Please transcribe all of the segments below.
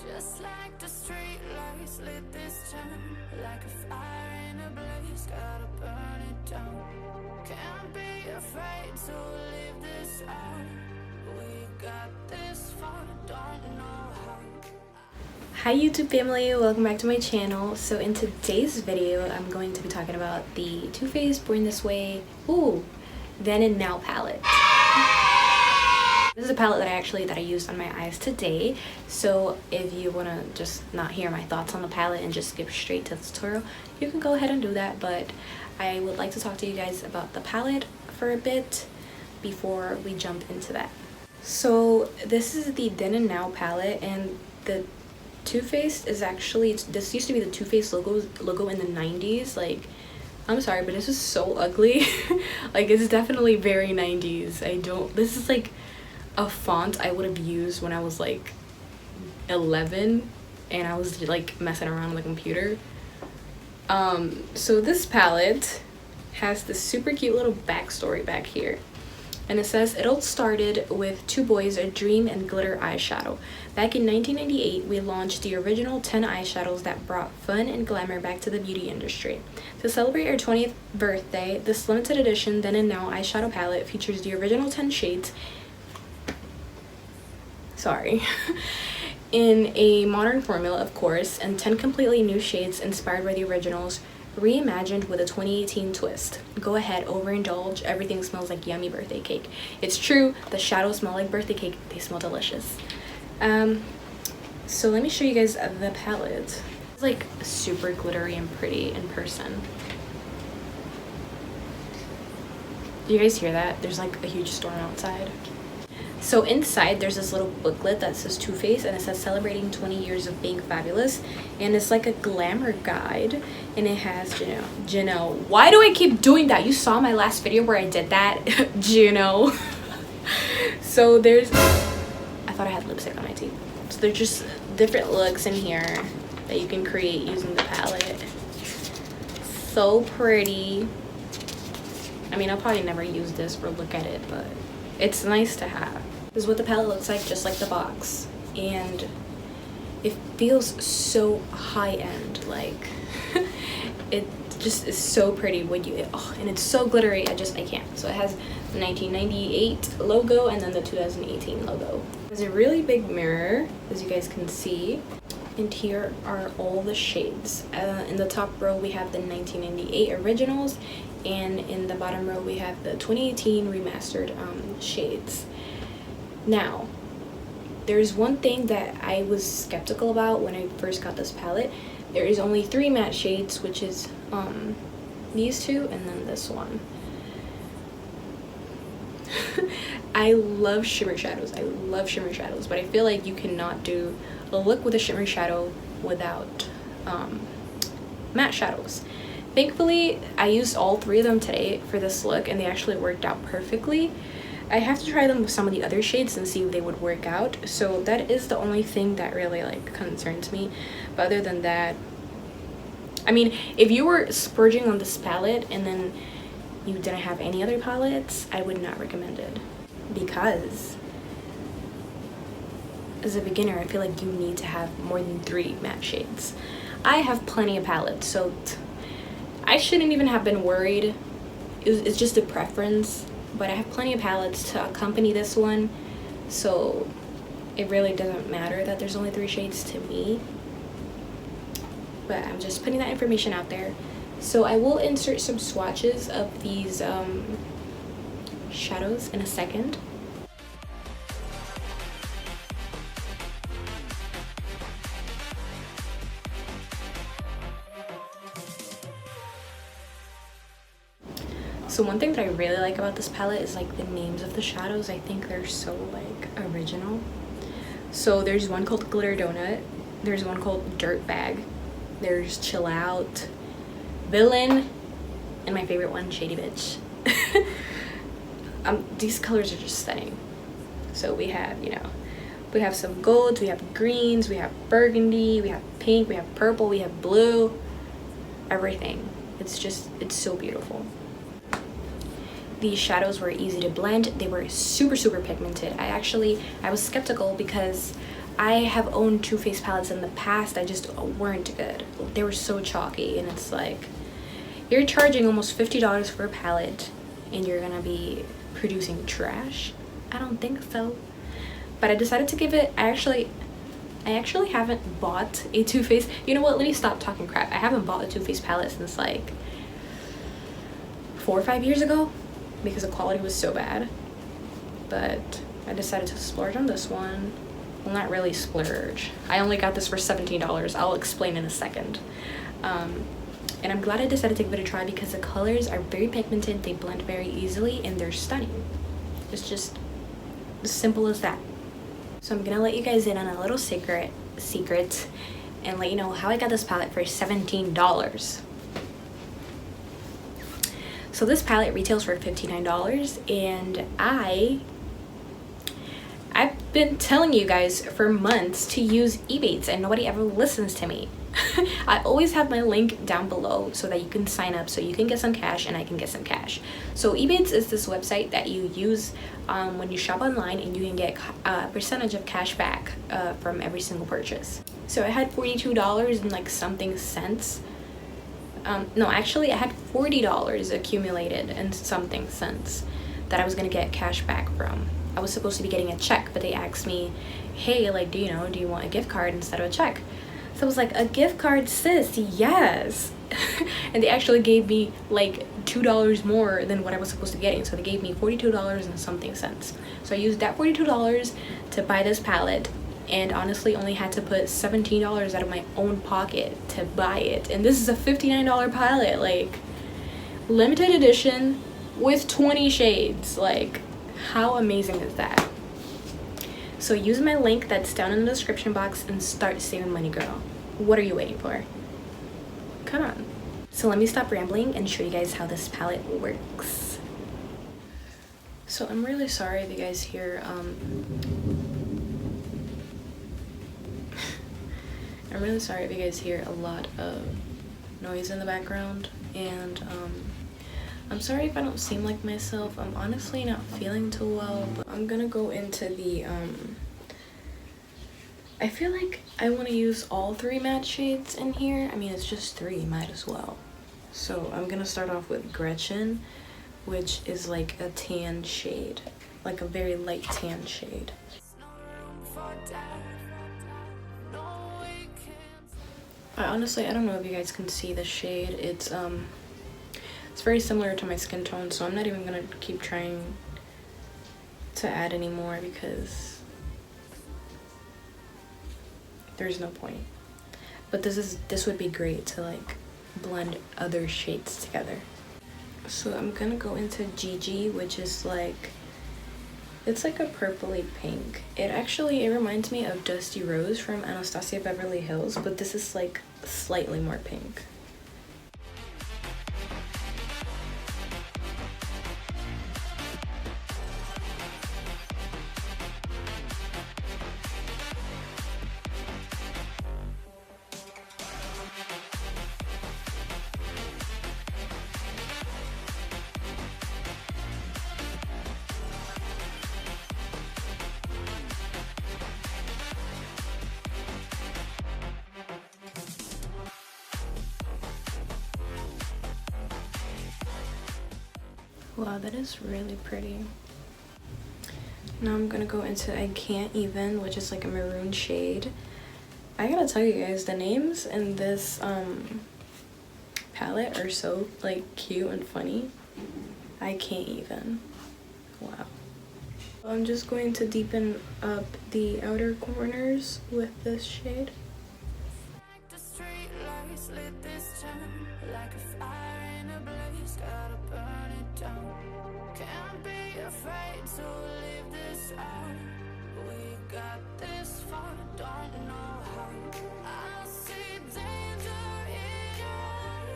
Just like the street lights lit this town, like a fire in a blaze, gotta burn it down. Can't be afraid to leave this out. We got this far, don't know how. Hi YouTube family, welcome back to my channel. So in today's video, I'm going to be talking about the Too Faced Born This Way Then and Now palette. This is a palette that I used on my eyes today. So if you want to just not hear my thoughts on the palette and just skip straight to the tutorial, you can go ahead and do that. But I would like to talk to you guys about the palette for a bit before we jump into that. So this is the Then and Now palette, and the Too Faced is actually, this used to be the Too Faced logo in the 90s. Like, I'm sorry, but this is so ugly. Like, it's definitely very 90s. This is like a font I would have used when I was like 11 and I was like messing around on the computer. So this palette has this super cute little backstory back here. And it says, it all started with two boys, a dream, and glitter eyeshadow. Back in 1998, we launched the original 10 eyeshadows that brought fun and glamour back to the beauty industry. To celebrate our 20th birthday, this limited edition Then and Now eyeshadow palette features the original 10 shades in a modern formula, of course, and 10 completely new shades inspired by the originals, reimagined with a 2018 twist. Go ahead, overindulge. Everything smells like yummy birthday cake. It's true, the shadows smell like birthday cake. They smell delicious. So let me show you guys the palette. It's like super glittery and pretty in person. Do you guys hear that? There's like a huge storm outside. So inside there's this little booklet that says Too Faced, and it says celebrating 20 years of being fabulous, and it's like a glamour guide, and it has Janelle. Why do I keep doing that? You saw my last video where I did that. Janelle. So there's, I thought I had lipstick on my teeth. So there's just different looks in here that you can create using the palette. So pretty. I mean, I'll probably never use this or look at it, but it's nice to have. This is what the palette looks like, just like the box, and it feels so high-end. Like, it just is so pretty when you, and it's so glittery. I can't. So it has the 1998 logo and then the 2018 logo. There's a really big mirror, as you guys can see, and here are all the shades. In the top row we have the 1998 originals, and in the bottom row we have the 2018 remastered shades. Now, there's one thing that I was skeptical about when I first got this palette. There is only 3 matte shades, which is these two and then this one. I love shimmer shadows. I love shimmer shadows, but I feel like you cannot do a look with a shimmer shadow without matte shadows. Thankfully, I used all 3 of them today for this look, and they actually worked out perfectly. I have to try them with some of the other shades and see if they would work out. So that is the only thing that really like concerns me. But other than that, I mean, if you were splurging on this palette and then you didn't have any other palettes, I would not recommend it. Because as a beginner, I feel like you need to have more than 3 matte shades. I have plenty of palettes, so I shouldn't even have been worried. It's just a preference, but I have plenty of palettes to accompany this one, so it really doesn't matter that there's only 3 shades to me. But I'm just putting that information out there. So I will insert some swatches of these shadows in a second. So one thing that I really like about this palette is like the names of the shadows. I think they're so like original. So there's one called Glitter Donut, there's one called Dirt Bag, there's Chill Out, Villain, and my favorite one, Shady Bitch. These colors are just stunning. So we have, we have some golds, we have greens, we have burgundy, we have pink, we have purple, we have blue, everything. It's so beautiful. These shadows were easy to blend. They were super pigmented. I was skeptical because I have owned Too Faced palettes in the past that just weren't good. They were so chalky, and it's like, you're charging almost $50 for a palette and you're gonna be producing trash? I don't think so. But I decided to give it, I actually haven't bought a Too Faced, you know what, let me stop talking crap. I haven't bought a Too Faced palette since like 4 or 5 years ago because the quality was so bad. But I decided to splurge on this one. Well, not really splurge. I only got this for $17. I'll explain in a second. And I'm glad I decided to give it a try because the colors are very pigmented, they blend very easily, and they're stunning. It's just as simple as that. So I'm gonna let you guys in on a little secret and let you know how I got this palette for $17. So this palette retails for $59, and I've been telling you guys for months to use Ebates, and nobody ever listens to me. I always have my link down below so that you can sign up, so you can get some cash and I can get some cash. So Ebates is this website that you use when you shop online, and you can get a percentage of cash back from every single purchase. So I had $42 and like something cents. No, actually I had $40 accumulated and something cents that I was gonna get cash back from. I was supposed to be getting a check, but they asked me, hey, like, do you want a gift card instead of a check? So I was like, a gift card, sis, yes. And they actually gave me like $2 more than what I was supposed to be getting. So they gave me $42 and something cents. So I used that $42 to buy this palette, and honestly only had to put $17 out of my own pocket to buy it. And this is a $59 palette, like limited edition with 20 shades. Like, how amazing is that? So use my link that's down in the description box and start saving money, girl. What are you waiting for? Come on. So let me stop rambling and show you guys how this palette works. So I'm really sorry if you guys hear I'm really sorry if you guys hear a lot of noise in the background, and I'm sorry if I don't seem like myself. I'm honestly not feeling too well, but I'm gonna go into the I feel like I want to use all 3 matte shades in here. I mean, it's just 3, might as well. So I'm gonna start off with Gretchen, which is like a tan shade, like a very light tan shade. Honestly, I don't know if you guys can see the shade. It's very similar to my skin tone, so I'm not even gonna keep trying to add any more because there's no point. But this would be great to like blend other shades together. So I'm gonna go into Gigi, which is like, it's like a purpley pink. It reminds me of Dusty Rose from Anastasia Beverly Hills, but this is like slightly more pink. Wow, that is really pretty. Now I'm gonna go into I Can't Even, which is like a maroon shade. I gotta tell you guys, the names in this palette are so like cute and funny. I Can't Even. Wow. I'm just going to deepen up the outer corners with this shade. Like a fire in a blaze, gotta burn it down. Can't be afraid to leave this out. We got this far, don't know how. I see danger in your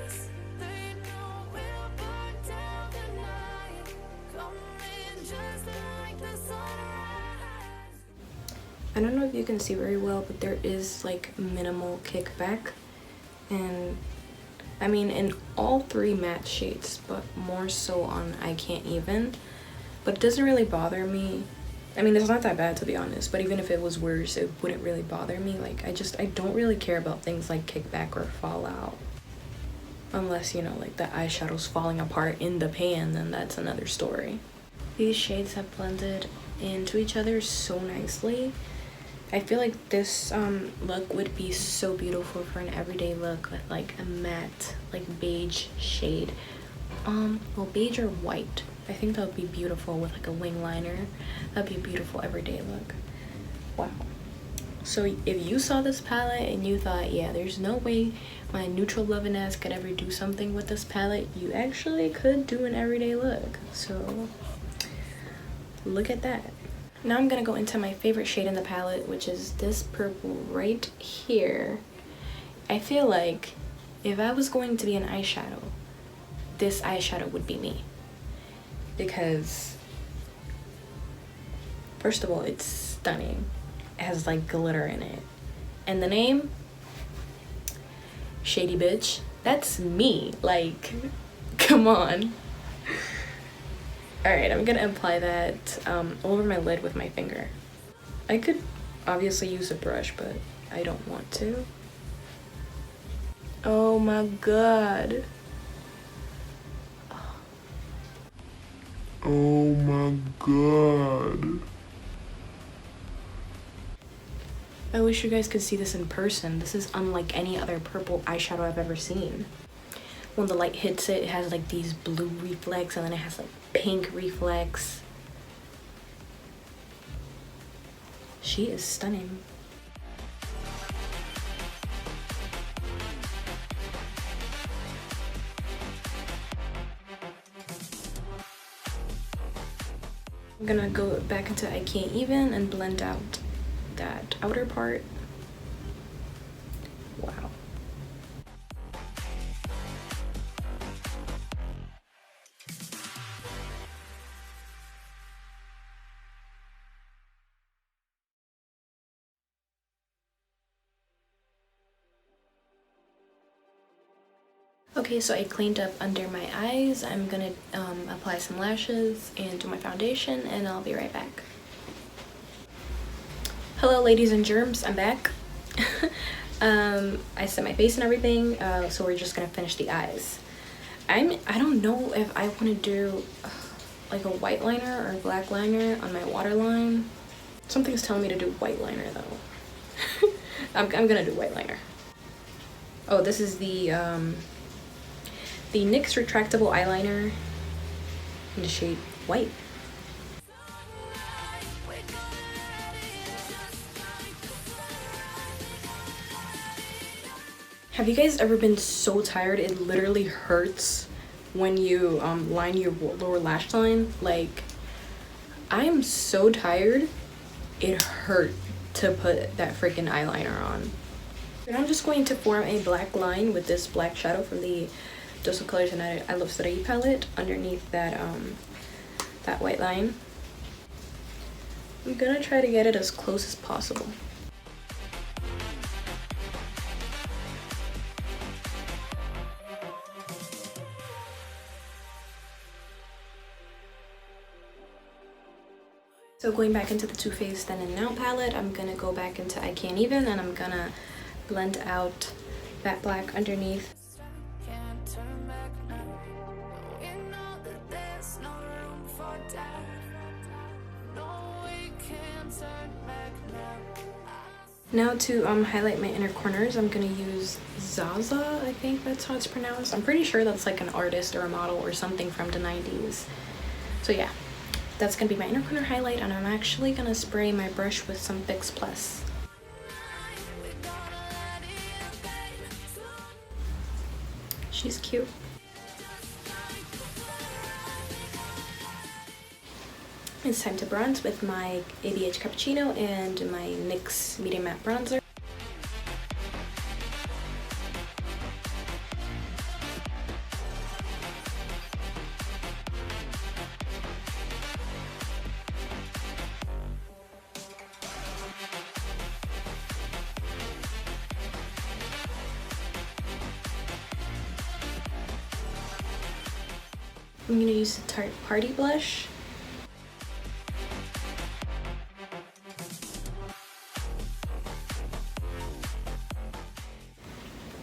eyes. They know we'll burn down the night. Coming just like the sunrise. I don't know if you can see very well, but there is like minimal kickback, and I mean in all 3 matte shades, but more so on I Can't Even. But it doesn't really bother me I mean, it's not that bad to be honest, but even if it was worse, it wouldn't really bother me. Like, I don't really care about things like kickback or fallout. Unless, you know, like the eyeshadow's falling apart in the pan, then that's another story. These shades have blended into each other so nicely. I feel like this look would be so beautiful for an everyday look with like a matte, like beige shade. Well, beige or white. I think that would be beautiful with like a wing liner. That'd be a beautiful everyday look. Wow. So if you saw this palette and you thought, yeah, there's no way my neutral loving ass could ever do something with this palette, you actually could do an everyday look. So look at that. Now I'm gonna go into my favorite shade in the palette, which is this purple right here. I feel like if I was going to be an eyeshadow, this eyeshadow would be me. Because first of all, it's stunning. It has like glitter in it. And the name, Shady Bitch, that's me. Like, come on. Alright, I'm gonna apply that over my lid with my finger. I could obviously use a brush, but I don't want to. Oh my god. Oh my god. I wish you guys could see this in person. This is unlike any other purple eyeshadow I've ever seen. When the light hits it, it has like these blue reflex and then it has like pink reflex. She is stunning. I'm gonna go back into I Can't Even and blend out that outer part. Wow. Okay, so I cleaned up under my eyes. I'm gonna apply some lashes and do my foundation, and I'll be right back. Hello ladies and germs, I'm back. I set my face and everything, so we're just gonna finish the eyes. I don't know if I want to do like a white liner or a black liner on my waterline. Something's telling me to do white liner though. I'm gonna do white liner. Oh, this is the NYX retractable eyeliner in the shade white. Have you guys ever been so tired it literally hurts when you line your lower lash line? Like, I am so tired it hurt to put that freaking eyeliner on. And I'm just going to form a black line with this black shadow from the Dose of Colors and Iluvsarahii palette underneath that that white line. I'm gonna try to get it as close as possible. So going back into the Too Faced Then and Now palette, I'm gonna go back into I Can't Even and I'm gonna blend out that black underneath. Now to highlight my inner corners, I'm gonna use Zaza, I think that's how it's pronounced. I'm pretty sure that's like an artist or a model or something from the 90s. So yeah, that's gonna be my inner corner highlight, and I'm actually gonna spray my brush with some Fix Plus. She's cute. It's time to bronze with my Ebates Cappuccino and my NYX Medium Matte Bronzer. I'm gonna use the Tarte Party Blush.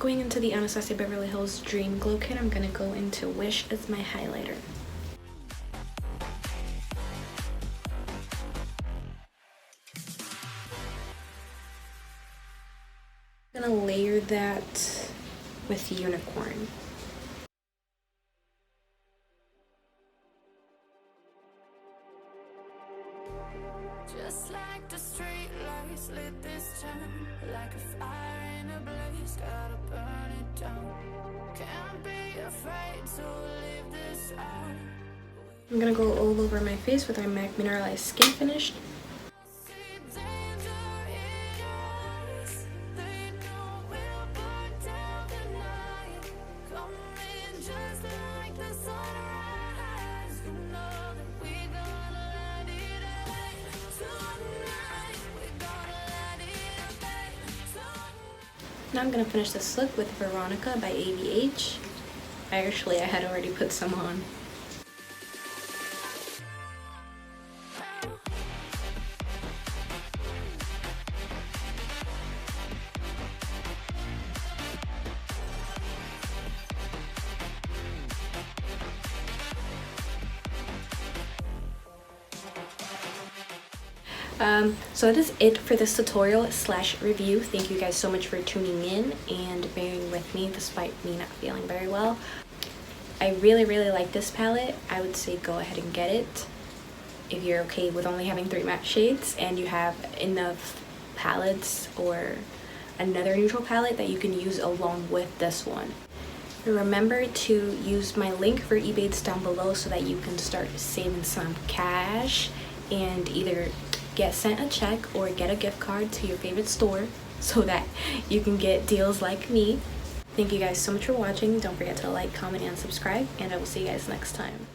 going into the Anastasia Beverly Hills Dream Glow Kit, I'm gonna go into Wish as my highlighter. I'm gonna layer that with Unicorn. Just like the street lights lit this town, like a fire in a blaze, gotta burn it down. Can't be afraid to leave this out. I'm gonna go all over my face with my MAC Mineralized Skin Finish. See danger in us, they know we'll burn down the night. Coming just like the sunrise, you know that we're gonna light it up tonight. We're gonna light it up tonight. Now I'm gonna finish this look with Veronica by ABH. I had already put some on. So that is it for this tutorial slash review. Thank you guys so much for tuning in and bearing with me despite me not feeling very well. I really like this palette. I would say go ahead and get it if you're okay with only having 3 matte shades and you have enough palettes or another neutral palette that you can use along with this one. Remember to use my link for Ebates down below so that you can start saving some cash and either get sent a check or get a gift card to your favorite store so that you can get deals like me. Thank you guys so much for watching. Don't forget to like, comment, and subscribe, and I will see you guys next time.